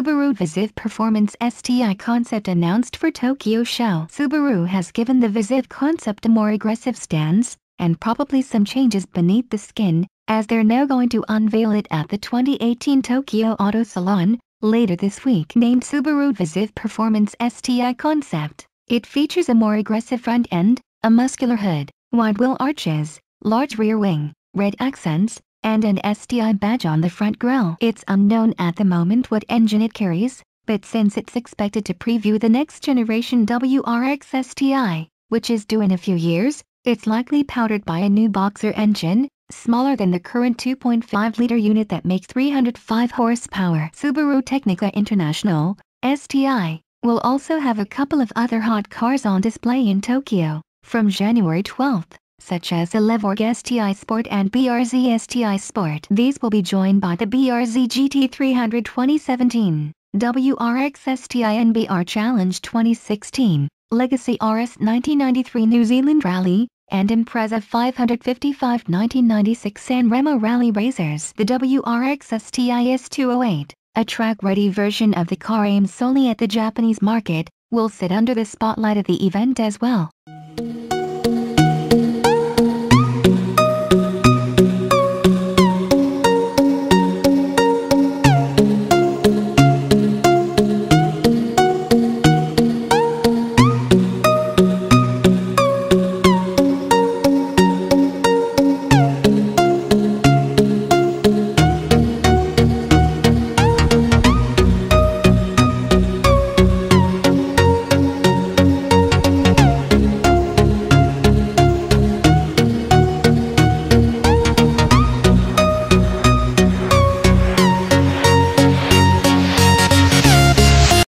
Subaru Viziv Performance STI concept announced for Tokyo Show. Subaru has given the Viziv concept a more aggressive stance, and probably some changes beneath the skin, as they're now going to unveil it at the 2018 Tokyo Auto Salon, later this week. Named Subaru Viziv Performance STI concept, it features a more aggressive front end, a muscular hood, wide wheel arches, large rear wing, red accents, and an STI badge on the front grille. It's unknown at the moment what engine it carries, but since it's expected to preview the next generation WRX STI, which is due in a few years, it's likely powered by a new boxer engine, smaller than the current 2.5-liter unit that makes 305 horsepower. Subaru Technica International, STI, will also have a couple of other hot cars on display in Tokyo, from January 12th. Such as the WRX STI Sport and BRZ STI Sport. These will be joined by the BRZ GT 300 2017, WRX STI NBR Challenge 2016, Legacy RS 1993 New Zealand Rally, and Impreza 555 1996 San Remo Rally Racers. The WRX STI S208, a track-ready version of the car aimed solely at the Japanese market, will sit under the spotlight at the event as well.